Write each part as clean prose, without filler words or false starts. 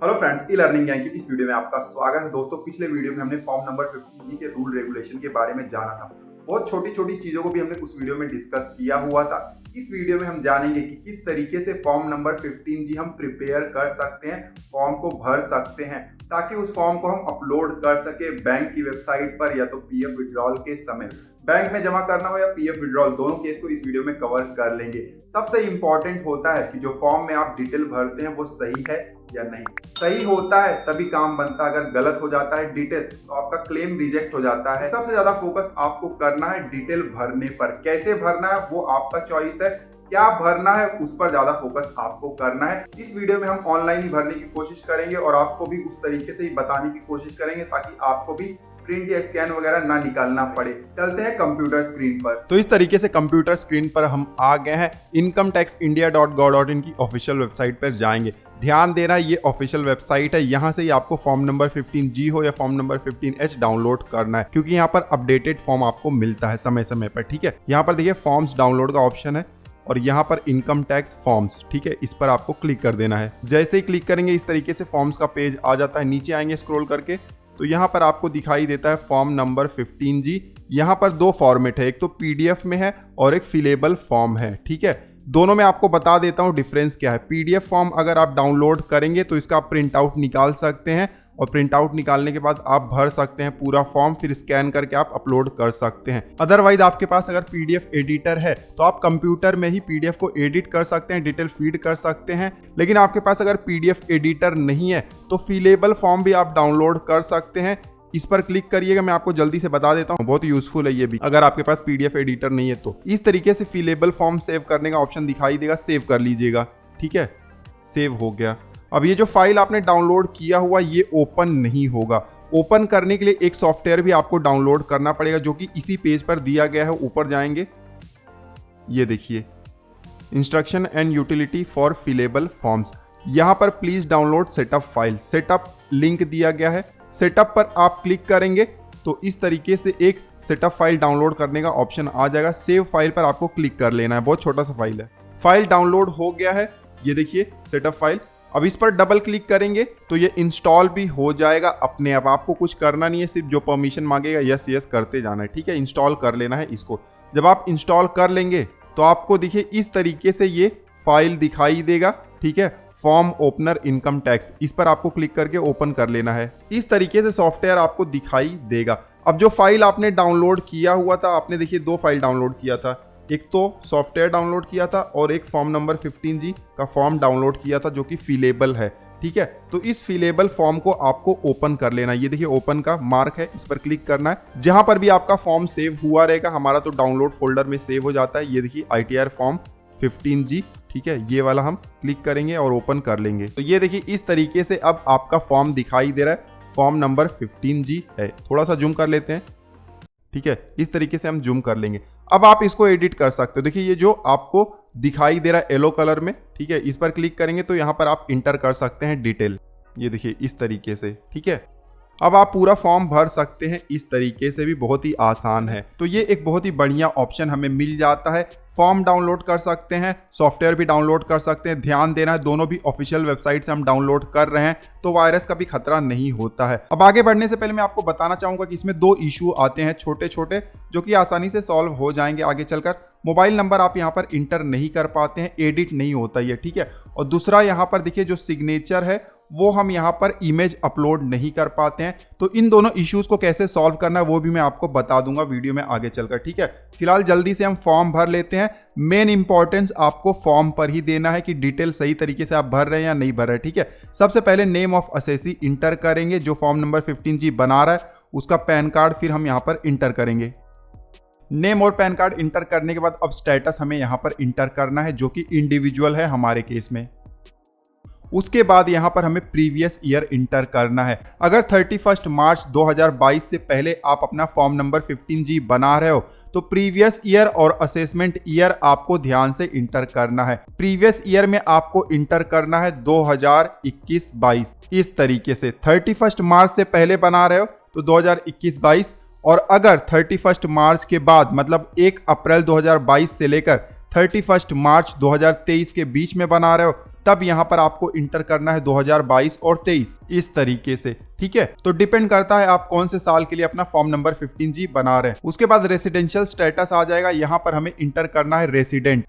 Hello friends, e learning gang की इस video में आपका स्वागत है। दोस्तों, पिछले वीडियो में हमने फॉर्म नंबर 15G के रूल रेगुलेशन के बारे में जाना था। बहुत छोटी छोटी चीजों को भी हमने उस वीडियो में डिस्कस किया हुआ था। इस वीडियो में हम जानेंगे कि किस तरीके से फॉर्म नंबर 15G हम प्रिपेयर कर सकते हैं, फॉर्म को भर सकते हैं, ताकि उस फॉर्म को हम अपलोड कर सके बैंक की वेबसाइट पर या तो पीएफ विड्रॉल के समय। बैंक में जमा करना हो या पीएफ विड्रॉल, दोनों केस को इस वीडियो में कवर कर लेंगे। सबसे इंपॉर्टेंट होता है कि जो फॉर्म में आप डिटेल भरते हैं वो सही है या नहीं। सही होता है तभी काम बनता है, अगर गलत हो जाता है डिटेल तो आपका क्लेम रिजेक्ट हो जाता है। सबसे ज्यादा फोकस आपको करना है डिटेल भरने पर। कैसे भरना है वो आपका चॉइस है, क्या भरना है उस पर ज्यादा फोकस आपको करना है। इस वीडियो में हम ऑनलाइन ही भरने की कोशिश करेंगे और आपको भी उस तरीके से ही बताने की कोशिश करेंगे ताकि आपको भी प्रिंट या स्कैन वगैरह ना निकालना पड़े। चलते हैं कंप्यूटर स्क्रीन पर। तो इस तरीके से कंप्यूटर स्क्रीन पर हम आ गए हैं। incometaxindia.gov.in की ऑफिशियल वेबसाइट पर जाएंगे। ध्यान देना, ये ऑफिशियल वेबसाइट है। यहाँ से ही आपको फॉर्म नंबर 15G हो या फॉर्म नंबर 15H डाउनलोड करना है, क्योंकि यहाँ पर अपडेटेड फॉर्म आपको मिलता है समय समय पर। ठीक है, यहाँ पर देखिए फॉर्म्स डाउनलोड का ऑप्शन है और यहाँ पर इनकम टैक्स फॉर्म्स, ठीक है, इस पर आपको क्लिक कर देना है। जैसे ही क्लिक करेंगे इस तरीके से फॉर्म्स का पेज आ जाता है। नीचे आएंगे स्क्रॉल करके तो यहाँ पर आपको दिखाई देता है फॉर्म नंबर 15G। यहाँ पर दो फॉर्मेट है, एक तो पीडीएफ में है और एक फिलेबल फॉर्म है। ठीक है, दोनों में आपको बता देता हूँ डिफरेंस क्या है। पीडीएफ फॉर्म अगर आप डाउनलोड करेंगे तो इसका आप प्रिंट आउट निकाल सकते हैं और प्रिंट आउट निकालने के बाद आप भर सकते हैं पूरा फॉर्म, फिर स्कैन करके आप अपलोड कर सकते हैं। अदरवाइज आपके पास अगर पीडीएफ एडिटर है तो आप कंप्यूटर में ही पीडीएफ को एडिट कर सकते हैं, डिटेल फीड कर सकते हैं। लेकिन आपके पास अगर पीडीएफ एडिटर नहीं है तो फिलेबल फॉर्म भी आप डाउनलोड कर सकते हैं। इस पर क्लिक करिएगा, मैं आपको जल्दी से बता देता हूँ, बहुत यूजफुल है ये भी अगर आपके पास पीडीएफ एडिटर नहीं है तो। इस तरीके से फिलेबल फॉर्म सेव करने का ऑप्शन दिखाई देगा, सेव कर लीजिएगा। ठीक है, सेव हो गया। अब ये जो फाइल आपने डाउनलोड किया हुआ ये ओपन नहीं होगा। ओपन करने के लिए एक सॉफ्टवेयर भी आपको डाउनलोड करना पड़ेगा, जो कि इसी पेज पर दिया गया है। ऊपर जाएंगे, ये देखिए instruction and utility for फिलेबल forms. यहाँ पर please download setup file, setup link दिया गया है। सेटअप पर आप क्लिक करेंगे तो इस तरीके से एक सेटअप फाइल डाउनलोड करने का ऑप्शन आ जाएगा। सेव फाइल पर आपको क्लिक कर लेना है, बहुत छोटा सा फाइल है। फाइल डाउनलोड हो गया है, ये देखिए सेटअप फाइल। अब इस पर डबल क्लिक करेंगे तो ये इंस्टॉल भी हो जाएगा अपने आप। आपको कुछ करना नहीं है, सिर्फ जो परमिशन मांगेगा यस यस करते जाना है। ठीक है, इंस्टॉल कर लेना है इसको। जब आप इंस्टॉल कर लेंगे तो आपको देखिए इस तरीके से ये फाइल दिखाई देगा। ठीक है, फॉर्म ओपनर इनकम टैक्स, इस पर आपको क्लिक करके ओपन कर लेना है। इस तरीके से सॉफ्टवेयर आपको दिखाई देगा। अब जो फाइल आपने डाउनलोड किया हुआ था, आपने देखिए दो फाइल डाउनलोड किया था, एक तो सॉफ्टवेयर डाउनलोड किया था और एक फॉर्म नंबर 15G का फॉर्म डाउनलोड किया था जो कि फिलेबल है। ठीक है, तो इस फिलेबल फॉर्म को आपको ओपन कर लेना है। ये देखिए ओपन का मार्क है, इस पर क्लिक करना है। जहां पर भी आपका फॉर्म सेव हुआ रहेगा, हमारा तो डाउनलोड फोल्डर में सेव हो जाता है। ये देखिए ITR फॉर्म 15G, ठीक है, ये वाला हम क्लिक करेंगे और ओपन कर लेंगे तो ये देखिए इस तरीके से अब आपका फॉर्म दिखाई दे रहा है। फॉर्म नंबर 15G है। थोड़ा सा जूम कर लेते हैं। ठीक है, इस तरीके से हम जूम कर लेंगे। अब आप इसको एडिट कर सकते हो। देखिए ये जो आपको दिखाई दे रहा है येलो कलर में, ठीक है, इस पर क्लिक करेंगे तो यहाँ पर आप इंटर कर सकते हैं डिटेल। ये देखिए इस तरीके से। ठीक है, अब आप पूरा फॉर्म भर सकते हैं इस तरीके से भी, बहुत ही आसान है। तो ये एक बहुत ही बढ़िया ऑप्शन हमें मिल जाता है। फॉर्म डाउनलोड कर सकते हैं, सॉफ्टवेयर भी डाउनलोड कर सकते हैं। ध्यान देना है, दोनों भी ऑफिशियल वेबसाइट से हम डाउनलोड कर रहे हैं तो वायरस का भी खतरा नहीं होता है। अब आगे बढ़ने से पहले मैं आपको बताना चाहूंगा कि इसमें दो इशू आते हैं छोटे छोटे, जो कि आसानी से सॉल्व हो जाएंगे आगे चलकर। मोबाइल नंबर आप यहाँ पर इंटर नहीं कर पाते हैं, एडिट नहीं होता ये। ठीक है, और दूसरा यहाँ पर देखिए जो सिग्नेचर है वो हम यहाँ पर इमेज अपलोड नहीं कर पाते हैं। तो इन दोनों इश्यूज को कैसे सॉल्व करना है वो भी मैं आपको बता दूंगा वीडियो में आगे चलकर। ठीक है, फिलहाल जल्दी से हम फॉर्म भर लेते हैं। मेन इंपॉर्टेंस आपको फॉर्म पर ही देना है कि डिटेल सही तरीके से आप भर रहे हैं या नहीं भर रहे हैं। ठीक है, सबसे पहले नेम ऑफ असेसी इंटर करेंगे, जो फॉर्म नंबर 15G बना रहा है उसका पैन कार्ड फिर हम यहाँ पर इंटर करेंगे। नेम और पैन कार्ड इंटर करने के बाद अब स्टेटस हमें यहाँ पर इंटर करना है, जो कि इंडिविजुअल है हमारे केस में। उसके बाद यहाँ पर हमें प्रीवियस ईयर इंटर करना है। अगर 31 मार्च 2022 से पहले आप अपना फॉर्म नंबर 15G बना रहे हो तो प्रीवियस ईयर और असेसमेंट ईयर आपको ध्यान से इंटर करना है। प्रीवियस ईयर में आपको इंटर करना है 2021-22 इस तरीके से। 31 मार्च से पहले बना रहे हो तो 2021-22, और अगर 31 मार्च के बाद मतलब 1 अप्रैल 2022 से लेकर 31 मार्च 2023 के बीच में बना रहे हो तब यहाँ पर आपको इंटर करना है 2022 और 23 इस तरीके से। ठीक है, तो डिपेंड करता है आप कौन से साल के लिए अपना फॉर्म नंबर 15G बना रहे हैं। उसके बाद रेसिडेंशियल स्टेटस आ जाएगा, यहाँ पर हमें इंटर करना है रेसिडेंट।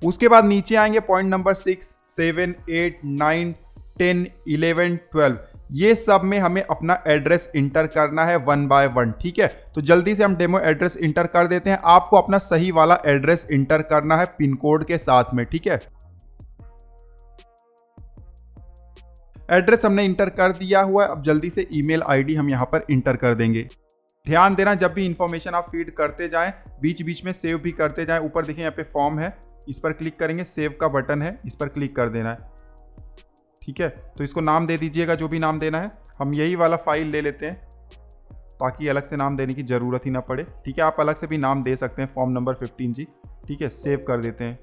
उसके बाद नीचे आएंगे पॉइंट नंबर 6, 7, 8, 9, 10, 11, 12, ये सब में हमें अपना एड्रेस इंटर करना है 1 बाय 1। ठीक है, तो जल्दी से हम डेमो एड्रेस इंटर कर देते हैं। आपको अपना सही वाला एड्रेस इंटर करना है पिन कोड के साथ में। ठीक है, एड्रेस हमने इंटर कर दिया हुआ है। अब जल्दी से ईमेल आईडी हम यहाँ पर इंटर कर देंगे। ध्यान देना, जब भी इंफॉर्मेशन आप फीड करते जाएं बीच बीच में सेव भी करते जाएं। ऊपर देखिए यहाँ पे फॉर्म है, इस पर क्लिक करेंगे, सेव का बटन है, इस पर क्लिक कर देना है। ठीक है, तो इसको नाम दे दीजिएगा जो भी नाम देना है। हम यही वाला फाइल ले लेते हैं ताकि अलग से नाम देने की ज़रूरत ही ना पड़े। ठीक है, आप अलग से भी नाम दे सकते हैं, फॉर्म नंबर 15G। ठीक है, सेव कर देते हैं।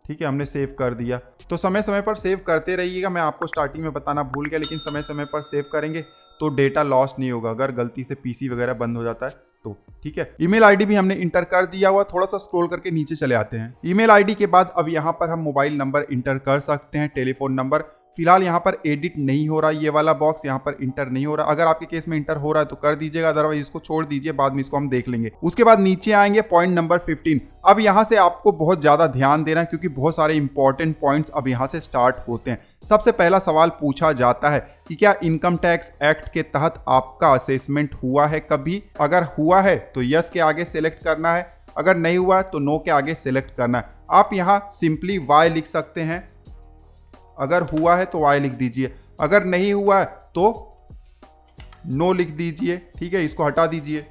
ठीक है, हमने सेव कर दिया। तो समय समय पर सेव करते रहिएगा। मैं आपको स्टार्टिंग में बताना भूल गया, लेकिन समय समय पर सेव करेंगे तो डेटा लॉस नहीं होगा अगर गलती से पीसी वगैरह बंद हो जाता है तो। ठीक है, ईमेल आईडी भी हमने इंटर कर दिया हुआ। थोड़ा सा स्क्रॉल करके नीचे चले आते हैं। ईमेल आईडी के बाद अब यहाँ पर हम मोबाइल नंबर इंटर कर सकते हैं, टेलीफोन नंबर। फिलहाल यहाँ पर एडिट नहीं हो रहा, ये वाला बॉक्स यहाँ पर इंटर नहीं हो रहा। अगर आपके केस में इंटर हो रहा है तो कर दीजिएगा, अदरवाइज इसको छोड़ दीजिए, बाद में इसको हम देख लेंगे। उसके बाद नीचे आएंगे पॉइंट नंबर 15। अब यहाँ से आपको बहुत ज्यादा ध्यान देना है क्योंकि बहुत सारे इंपॉर्टेंट पॉइंट्स अब यहाँ से स्टार्ट होते हैं। सबसे पहला सवाल पूछा जाता है कि क्या इनकम टैक्स एक्ट के तहत आपका असेसमेंट हुआ है कभी? अगर हुआ है तो यस के आगे सिलेक्ट करना है, अगर नहीं हुआ तो नो के आगे सिलेक्ट करना है। आप यहाँ सिंपली वाई लिख सकते हैं, अगर हुआ है तो वाई लिख दीजिए, अगर नहीं हुआ है तो नो लिख दीजिए। ठीक है, इसको हटा दीजिए।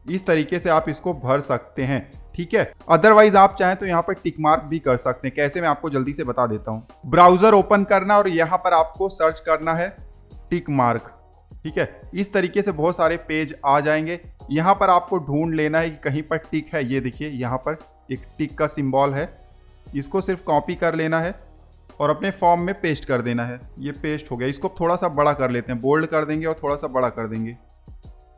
इस तरीके से आप इसको भर सकते हैं। ठीक है, अदरवाइज आप चाहें तो यहाँ पर टिक मार्क भी कर सकते हैं। कैसे, मैं आपको जल्दी से बता देता हूं। ब्राउजर ओपन करना और यहाँ पर आपको सर्च करना है टिक मार्क। ठीक है, इस तरीके से बहुत सारे पेज आ जाएंगे। यहाँ पर आपको ढूंढ लेना है कि कहीं पर टिक है। ये देखिए यहाँ पर एक टिक का सिंबल है, इसको सिर्फ कॉपी कर लेना है और अपने फॉर्म में पेस्ट कर देना है। ये पेस्ट हो गया। इसको थोड़ा सा बड़ा कर लेते हैं, बोल्ड कर देंगे और थोड़ा सा बड़ा कर देंगे।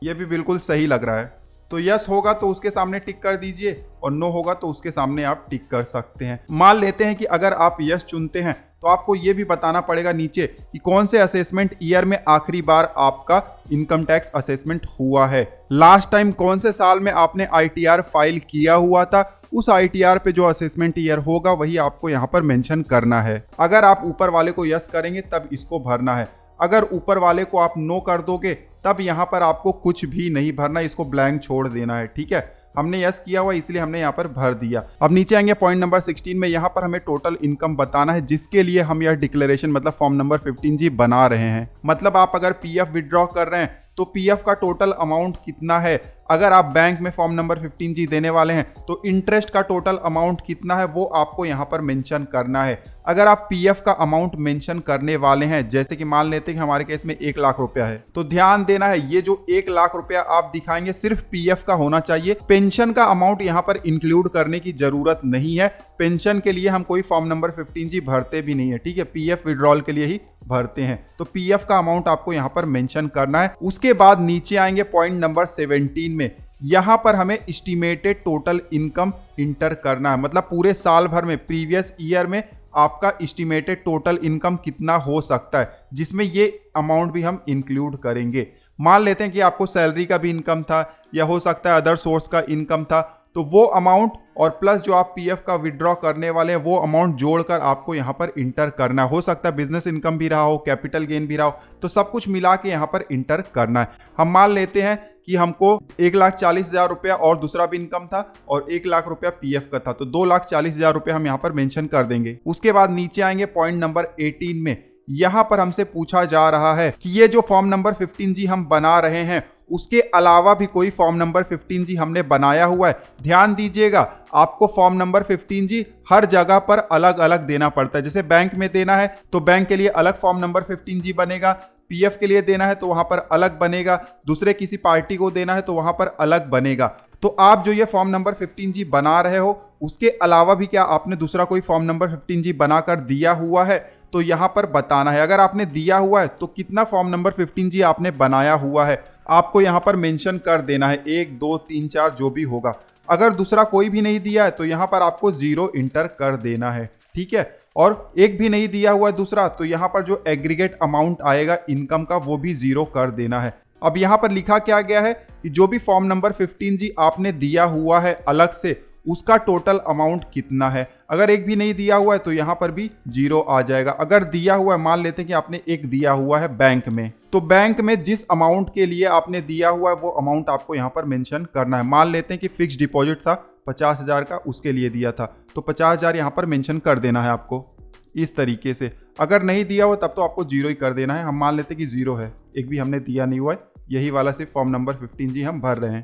ये भी बिल्कुल सही लग रहा है। तो यस होगा तो उसके सामने टिक कर दीजिए और नो होगा तो उसके सामने आप टिक कर सकते हैं। मान लेते हैं कि अगर आप यस चुनते हैं तो आपको ये भी बताना पड़ेगा नीचे कि कौन से असेसमेंट ईयर में आखिरी बार आपका इनकम टैक्स असेसमेंट हुआ है। लास्ट टाइम कौन से साल में आपने ITR फाइल किया हुआ था, उस ITR पे जो असेसमेंट ईयर होगा वही आपको यहाँ पर मेंशन करना है। अगर आप ऊपर वाले को यस करेंगे तब इसको भरना है, अगर ऊपर वाले को आप नो कर दोगे तब यहाँ पर आपको कुछ भी नहीं भरना, इसको ब्लैंक छोड़ देना है। ठीक है, हमने यस किया हुआ इसलिए हमने यहाँ पर भर दिया। अब नीचे आएंगे पॉइंट नंबर 16 में, यहाँ पर हमें टोटल इनकम बताना है जिसके लिए हम यह डिक्लेरेशन मतलब फॉर्म नंबर 15G बना रहे हैं। मतलब आप अगर PF विड्रॉ कर रहे हैं तो PF का टोटल अमाउंट कितना है। अगर आप बैंक में फॉर्म नंबर 15G देने वाले हैं तो इंटरेस्ट का टोटल अमाउंट कितना है वो आपको यहाँ पर मेंशन करना है। अगर आप PF का अमाउंट मेंशन करने वाले हैं, जैसे कि मान लेते हैं कि हमारे केस में 1 लाख रुपया है, तो ध्यान देना है ये जो 1 लाख रुपया आप दिखाएंगे सिर्फ PF का होना चाहिए। पेंशन का अमाउंट यहाँ पर इंक्लूड करने की जरूरत नहीं है। पेंशन के लिए हम कोई फॉर्म नंबर 15G भरते भी नहीं है। ठीक है, PF विड्रॉल के लिए ही भरते हैं। तो PF का अमाउंट आपको यहाँ पर मेंशन करना है। उसके बाद नीचे आएंगे पॉइंट नंबर 17 में, यहाँ पर हमें एस्टिमेटेड टोटल इनकम इंटर करना है। मतलब पूरे साल भर में, प्रीवियस ईयर में आपका एस्टिमेटेड टोटल इनकम कितना हो सकता है, जिसमें ये अमाउंट भी हम इंक्लूड करेंगे। मान लेते हैं कि आपको सैलरी का भी इनकम था या हो सकता है अदर सोर्स का इनकम था, तो वो अमाउंट और प्लस जो आप PF का विड्रॉ करने वाले हैं वो अमाउंट जोड़कर आपको यहाँ पर इंटर करना हो सकता है बिजनेस इनकम भी रहा हो, कैपिटल गेन भी रहा हो, तो सब कुछ मिला के यहाँ पर इंटर करना है। हम मान लेते हैं कि हमको 1,40,000 रुपया और दूसरा भी इनकम था और 1 लाख रुपया PF का था, तो 2,40,000 रुपया हम यहाँ पर मेंशन कर देंगे। उसके बाद नीचे आएंगे पॉइंट नंबर 18 में, यहाँ पर हमसे पूछा जा रहा है कि ये जो फॉर्म नंबर 15G हम बना रहे हैं उसके अलावा भी कोई फॉर्म नंबर 15G हमने बनाया हुआ है। ध्यान दीजिएगा, आपको फॉर्म नंबर 15G हर जगह पर अलग अलग देना पड़ता है। जैसे बैंक में देना है तो बैंक के लिए अलग फॉर्म नंबर 15G बनेगा, PF के लिए देना है तो वहां पर अलग बनेगा, दूसरे किसी पार्टी को देना है तो वहां पर अलग बनेगा। तो आप जो ये फॉर्म नंबर 15G बना रहे हो उसके अलावा भी क्या आपने दूसरा कोई फॉर्म नंबर 15G बनाकर दिया हुआ है तो यहाँ पर बताना है। अगर आपने दिया हुआ है तो कितना फॉर्म नंबर 15G आपने बनाया हुआ है आपको यहाँ पर मेंशन कर देना है, 1, 2, 3, 4 जो भी होगा। अगर दूसरा कोई भी नहीं दिया है तो यहाँ पर आपको 0 इंटर कर देना है। ठीक है, और एक भी नहीं दिया हुआ है दूसरा, तो यहाँ पर जो एग्रीगेट अमाउंट आएगा इनकम का वो भी 0 कर देना है। अब यहाँ पर लिखा क्या गया है कि जो भी फॉर्म नंबर 15G आपने दिया हुआ है अलग से, उसका टोटल अमाउंट कितना है। अगर एक भी नहीं दिया हुआ है तो यहाँ पर भी 0 आ जाएगा। अगर दिया हुआ है, मान लेते हैं कि आपने एक दिया हुआ है बैंक में, तो बैंक में जिस अमाउंट के लिए आपने दिया हुआ है वो अमाउंट आपको यहाँ पर मेंशन करना है। मान लेते हैं कि फिक्स डिपॉजिट था 50,000 का, उसके लिए दिया था, तो 50,000 यहाँ पर मेंशन कर देना है आपको इस तरीके से। अगर नहीं दिया हुआ तब तो आपको 0 ही कर देना है। हम मान लेते हैं कि 0 है, एक भी हमने दिया नहीं हुआ है, यही वाला सिर्फ फॉर्म नंबर 15G हम भर रहे हैं।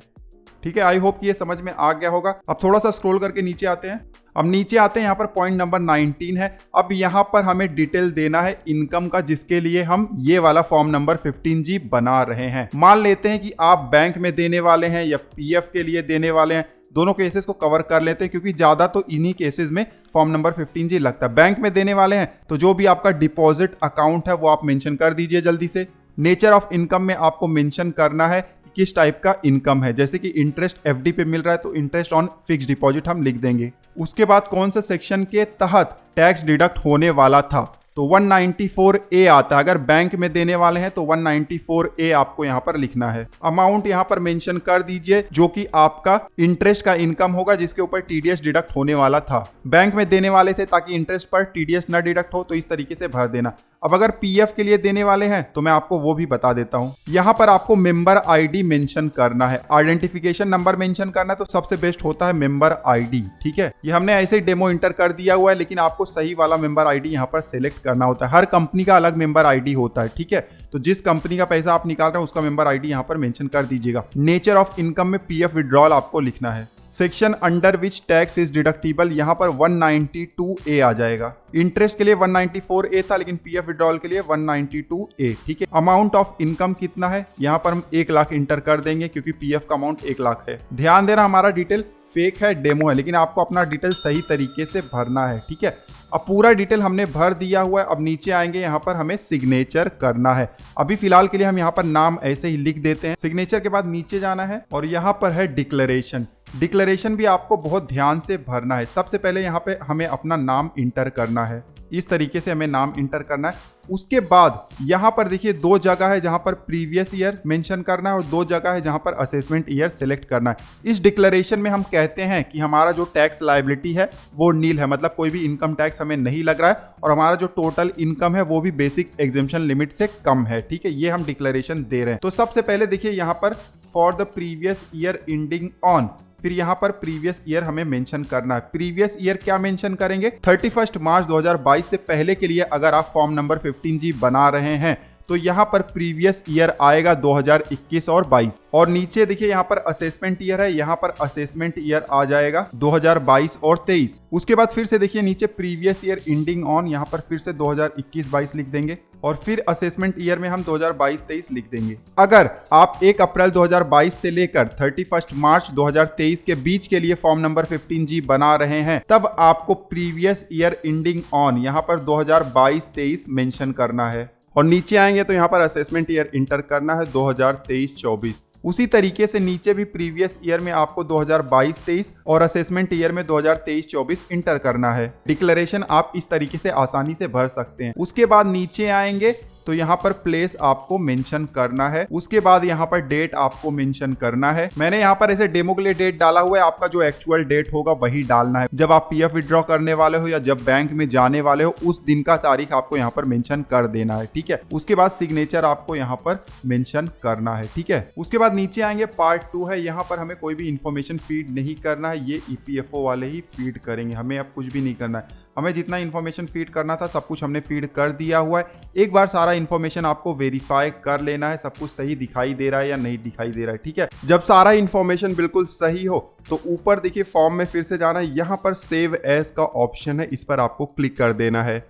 ठीक है, आई होप कि ये समझ में आ गया होगा। अब थोड़ा सा स्क्रॉल करके नीचे आते हैं। अब नीचे आते हैं, यहाँ पर पॉइंट नंबर 19 है। अब यहाँ पर हमें डिटेल देना है इनकम का, जिसके लिए हम ये वाला फॉर्म नंबर 15G बना रहे हैं। मान लेते हैं कि आप बैंक में देने वाले हैं या पीएफ के लिए देने वाले हैं, दोनों केसेस को कवर कर लेते हैं क्योंकि ज्यादा तो इन्हीं केसेस में फॉर्म नंबर 15G लगता है। बैंक में देने वाले हैं तो जो भी आपका डिपॉजिट अकाउंट है वो आप मेंशन कर दीजिए जल्दी से। नेचर ऑफ इनकम में आपको मेंशन करना है किस टाइप का इनकम है, जैसे कि इंटरेस्ट एफडी पे मिल रहा है तो इंटरेस्ट ऑन फिक्स डिपॉजिट हम लिख देंगे। उसके बाद कौन सा सेक्शन के तहत टैक्स डिडक्ट होने वाला था, तो 194A आता है। अगर बैंक में देने वाले हैं तो 194A आपको यहाँ पर लिखना है। अमाउंट यहाँ पर मेंशन कर दीजिए जो कि आपका इंटरेस्ट का इनकम होगा जिसके ऊपर टीडीएस डिडक्ट होने वाला था। बैंक में देने वाले थे ताकि इंटरेस्ट पर टीडीएस ना डिडक्ट हो, तो इस तरीके से भर देना। अब अगर पीएफ के लिए देने वाले हैं तो मैं आपको वो भी बता देता हूँ। यहाँ पर आपको मेंबर आईडी मेंशन करना है, आइडेंटिफिकेशन नंबर मेंशन करना है, तो सबसे बेस्ट होता है मेंबर आईडी। ठीक है, ये हमने ऐसे ही डेमो इंटर कर दिया हुआ है, लेकिन आपको सही वाला मेंबर आईडी यहाँ पर सिलेक्ट करना होता है। हर कंपनी का अलग मेंबर आईडी होता है। ठीक है, तो जिस कंपनी का पैसा आप निकाल रहे हैं उसका मेंबर आईडी यहाँ पर मेंशन कर दीजिएगा। नेचर ऑफ इनकम में पीएफ विड्रॉल आपको लिखना है। Section under which tax is deductible, यहाँ पर 192A आ जाएगा। इंटरेस्ट के लिए 194A था, लेकिन पीएफ विड्रॉल के लिए 192A। ठीक है, अमाउंट ऑफ इनकम कितना है, यहाँ पर हम 1 लाख इंटर कर देंगे क्योंकि पीएफ का अमाउंट 1 लाख है। ध्यान देना, हमारा डिटेल फेक है, डेमो है, लेकिन आपको अपना डिटेल सही तरीके से भरना है। ठीक है, अब पूरा डिटेल हमने भर दिया हुआ है। अब नीचे आएंगे, यहाँ पर हमें सिग्नेचर करना है। अभी फिलहाल के लिए हम यहाँ पर नाम ऐसे ही लिख देते हैं। सिग्नेचर के बाद नीचे जाना है और यहाँ पर है डिक्लेरेशन। डिक्लेरेशन भी आपको बहुत ध्यान से भरना है। सबसे पहले यहाँ पे हमें अपना नाम इंटर करना है, इस तरीके से हमें नाम इंटर करना है। उसके बाद यहाँ पर देखिए 2 जगह है जहाँ पर प्रीवियस ईयर मेंशन करना है और 2 जगह है जहाँ पर असेसमेंट ईयर सेलेक्ट करना है। इस डिक्लेरेशन में हम कहते हैं कि हमारा जो टैक्स लायबिलिटी है वो नील है, मतलब कोई भी इनकम टैक्स हमें नहीं लग रहा है, और हमारा जो टोटल इनकम है वो भी बेसिक एग्जेम्पशन लिमिट से कम है। ठीक है, ये हम डिक्लेरेशन दे रहे हैं। तो सबसे पहले देखिए यहाँ पर for the previous year ending on, फिर यहाँ पर प्रीवियस ईयर हमें मेंशन करना है। प्रीवियस ईयर क्या मेंशन करेंगे, 31 मार्च 2022 से पहले के लिए अगर आप फॉर्म नंबर 15G बना रहे हैं तो यहाँ पर प्रीवियस ईयर आएगा 2021 और 22। और नीचे देखिए यहाँ पर असेसमेंट ईयर है, यहाँ पर असेसमेंट ईयर आ जाएगा 2022 और 23। उसके बाद फिर से देखिए नीचे प्रीवियस ईयर एंडिंग ऑन, यहाँ पर फिर से 2021-22 लिख देंगे और फिर असेसमेंट ईयर में हम 2022-23 लिख देंगे। अगर आप 1 अप्रैल 2022 से लेकर 31 मार्च 2023 के बीच के लिए फॉर्म नंबर 15G बना रहे हैं तब आपको प्रीवियस ईयर एंडिंग ऑन यहाँ पर 2022-23 मेंशन करना है। और नीचे आएंगे तो यहाँ पर असेसमेंट ईयर इंटर करना है 2023-24। उसी तरीके से नीचे भी प्रीवियस ईयर में आपको 2022-23 और असेसमेंट ईयर में 2023-24 इंटर करना है। डिक्लेरेशन आप इस तरीके से आसानी से भर सकते हैं। उसके बाद नीचे आएंगे तो यहाँ पर प्लेस आपको मेंशन करना है। उसके बाद यहाँ पर डेट आपको मेंशन करना है। मैंने यहाँ पर ऐसे डेमो के लिए डेट डाला हुआ है, आपका जो एक्चुअल डेट होगा वही डालना है। जब आप पीएफ विड्रॉ करने वाले हो या जब बैंक में जाने वाले हो उस दिन का तारीख आपको यहाँ पर मेंशन कर देना है। ठीक है, उसके बाद सिग्नेचर आपको यहाँ पर मेंशन करना है। ठीक है, उसके बाद नीचे आएंगे पार्ट 2 है, यहाँ पर हमें कोई भी इंफॉर्मेशन फीड नहीं करना है, ये ईपीएफओ वाले ही फीड करेंगे, हमें अब कुछ भी नहीं करना है। हमें जितना इन्फॉर्मेशन फीड करना था सब कुछ हमने फीड कर दिया हुआ है। एक बार सारा इन्फॉर्मेशन आपको वेरीफाई कर लेना है, सब कुछ सही दिखाई दे रहा है या नहीं दिखाई दे रहा है। ठीक है, जब सारा इन्फॉर्मेशन बिल्कुल सही हो तो ऊपर देखिए फॉर्म में फिर से जाना है, यहाँ पर सेव एज का ऑप्शन है, इस पर आपको क्लिक कर देना है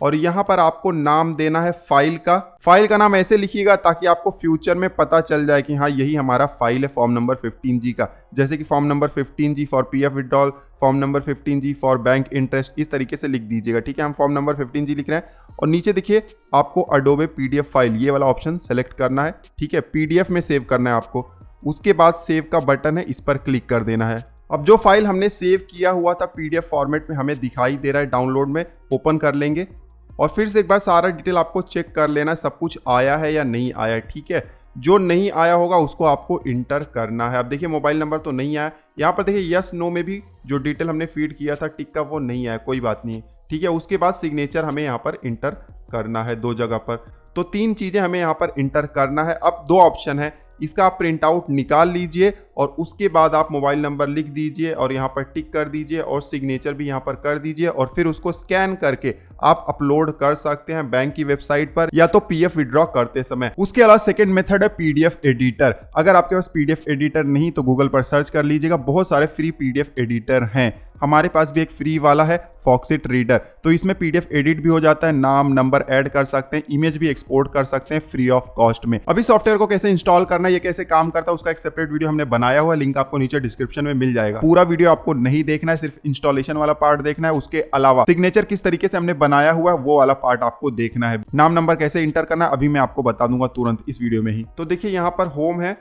और यहाँ पर आपको नाम देना है फाइल का। फाइल का नाम ऐसे लिखिएगा ताकि आपको फ्यूचर में पता चल जाए कि हाँ यही हमारा फाइल है फॉर्म नंबर 15G का, जैसे कि form number 15G for PF withdrawal, form number 15G for bank interest, इस तरीके से लिख दीजिएगा। ठीक है, हम फॉर्म नंबर 15G लिख रहे हैं और नीचे देखिए आपको अडोबे पीडीएफ फाइल ये वाला ऑप्शन सेलेक्ट करना है। ठीक है, पीडीएफ में सेव करना है आपको। उसके बाद सेव का बटन है, इस पर क्लिक कर देना है। अब जो फाइल हमने सेव किया हुआ था पीडीएफ फॉर्मेट में हमें दिखाई दे रहा है डाउनलोड में, ओपन कर लेंगे और फिर से एक बार सारा डिटेल आपको चेक कर लेना है सब कुछ आया है या नहीं आया है। ठीक है, जो नहीं आया होगा उसको आपको इंटर करना है। अब देखिए मोबाइल नंबर तो नहीं आया, यहाँ पर देखिए यस नो में भी जो डिटेल हमने फीड किया था टिक का वो नहीं आया, कोई बात नहीं है। ठीक है, उसके बाद सिग्नेचर हमें यहाँ पर इंटर करना है 2 जगह पर। तो 3 चीज़ें हमें यहाँ पर इंटर करना है। अब 2 ऑप्शन है, इसका आप प्रिंट आउट निकाल लीजिए और उसके बाद आप मोबाइल नंबर लिख दीजिए और यहाँ पर टिक कर दीजिए और सिग्नेचर भी यहाँ पर कर दीजिए और फिर उसको स्कैन करके आप अपलोड कर सकते हैं बैंक की वेबसाइट पर या तो पीएफ विड्रॉ करते समय। उसके अलावा सेकंड मेथड है पीडीएफ एडिटर। अगर आपके पास पीडीएफ एडिटर नहीं तो गूगल पर सर्च कर लीजिएगा, बहुत सारे फ्री पीडीएफ एडिटर हैं। हमारे पास भी एक फ्री वाला है फॉक्सिट रीडर, तो इसमें पीडीएफ एडिट भी हो जाता है, नाम नंबर ऐड कर सकते हैं, इमेज भी एक्सपोर्ट कर सकते हैं फ्री ऑफ कॉस्ट में। अभी सॉफ्टवेयर को कैसे इंस्टॉल करना है, ये कैसे काम करता है, उसका एक सेपरेट वीडियो हमने बनाया हुआ है, लिंक आपको नीचे डिस्क्रिप्शन में मिल जाएगा। पूरा वीडियो आपको नहीं देखना है, सिर्फ इंस्टॉलेशन वाला पार्ट देखना है। उसके अलावा सिग्नेचर किस तरीके से हमने बनाया हुआ है वो वाला पार्ट आपको देखना है। नाम नंबर कैसे इंटर करना है अभी मैं आपको बता दूंगा तुरंत इस वीडियो में ही। तो देखिए यहाँ पर होम है,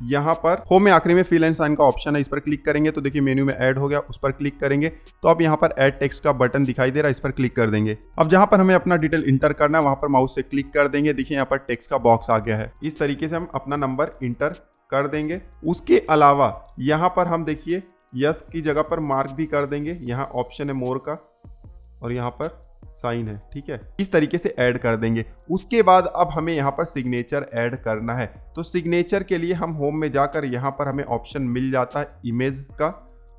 यहाँ पर होम में आखिरी में फिल एंड साइन का ऑप्शन है, इस पर क्लिक करेंगे तो देखिए मेन्यू में ऐड हो गया, उस पर क्लिक करेंगे तो अब यहाँ पर ऐड टेक्स्ट का बटन दिखाई दे रहा है, इस पर क्लिक कर देंगे। अब जहाँ पर हमें अपना डिटेल इंटर करना है वहां पर माउस से क्लिक कर देंगे, देखिए यहाँ पर टेक्स्ट का बॉक्स आ गया है। इस तरीके से हम अपना नंबर इंटर कर देंगे। उसके अलावा यहाँ पर हम देखिए यस की जगह पर मार्क भी कर देंगे, यहाँ ऑप्शन है मोर का और यहाँ पर साइन है। ठीक है, इस तरीके से ऐड कर देंगे। उसके बाद अब हमें यहाँ पर सिग्नेचर ऐड करना है। तो सिग्नेचर के लिए हम होम में जाकर यहाँ पर हमें ऑप्शन मिल जाता है इमेज का,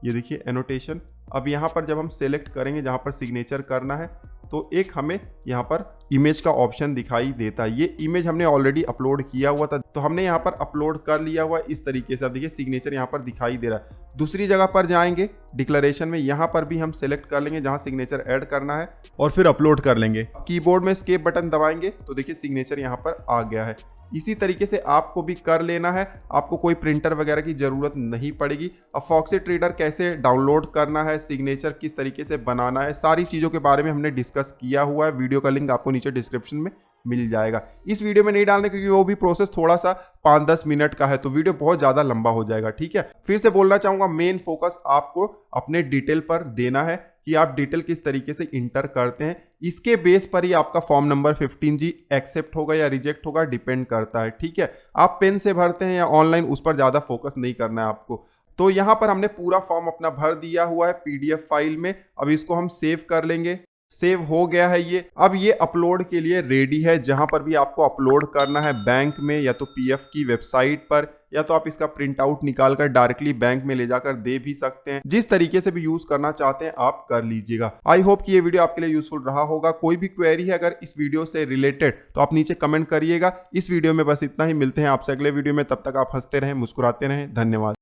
ये देखिए एनोटेशन। अब यहाँ पर जब हम सेलेक्ट करेंगे जहाँ पर सिग्नेचर करना है तो एक हमें यहाँ पर इमेज का ऑप्शन दिखाई देता है। ये इमेज हमने ऑलरेडी अपलोड किया हुआ था तो हमने यहाँ पर अपलोड कर लिया हुआ इस तरीके से। अब देखिए सिग्नेचर यहाँ पर दिखाई दे रहा है। दूसरी जगह पर जाएंगे डिक्लेरेशन में, यहाँ पर भी हम सेलेक्ट कर लेंगे जहाँ सिग्नेचर ऐड करना है और फिर अपलोड कर लेंगे। कीबोर्ड में एस्केप बटन दबाएंगे तो देखिए सिग्नेचर यहाँ पर आ गया है। इसी तरीके से आपको भी कर लेना है, आपको कोई प्रिंटर वगैरह की जरूरत नहीं पड़ेगी। अब फॉक्सिट रीडर कैसे डाउनलोड करना है, सिग्नेचर किस तरीके से बनाना है, सारी चीज़ों के बारे में हमने डिस्कस किया हुआ है। वीडियो का लिंक आपको नीचे डिस्क्रिप्शन में मिल जाएगा। इस वीडियो में नहीं डालने क्योंकि वो भी प्रोसेस थोड़ा सा 5-10 मिनट का है तो वीडियो बहुत ज़्यादा लंबा हो जाएगा। ठीक है, फिर से बोलना चाहूँगा मेन फोकस आपको अपने डिटेल पर देना है कि आप डिटेल किस तरीके से इंटर करते हैं। इसके बेस पर ही आपका फॉर्म नंबर 15G एक्सेप्ट होगा या रिजेक्ट होगा, डिपेंड करता है। ठीक है, आप पेन से भरते हैं या ऑनलाइन, उस पर ज़्यादा फोकस नहीं करना है आपको। तो यहाँ पर हमने पूरा फॉर्म अपना भर दिया हुआ है पीडीएफ फाइल में। अब इसको हम सेव कर लेंगे, सेव हो गया है ये। अब ये अपलोड के लिए रेडी है। जहां पर भी आपको अपलोड करना है बैंक में या तो पीएफ की वेबसाइट पर या तो आप इसका प्रिंट आउट निकाल कर डायरेक्टली बैंक में ले जाकर दे भी सकते हैं। जिस तरीके से भी यूज करना चाहते हैं आप कर लीजिएगा। आई होप कि ये वीडियो आपके लिए यूजफुल रहा होगा। कोई भी क्वेरी है अगर इस वीडियो से रिलेटेड तो आप नीचे कमेंट करिएगा। इस वीडियो में बस इतना ही, मिलते हैं आपसे अगले वीडियो में। तब तक आप हंसते रहें, मुस्कुराते रहें। धन्यवाद।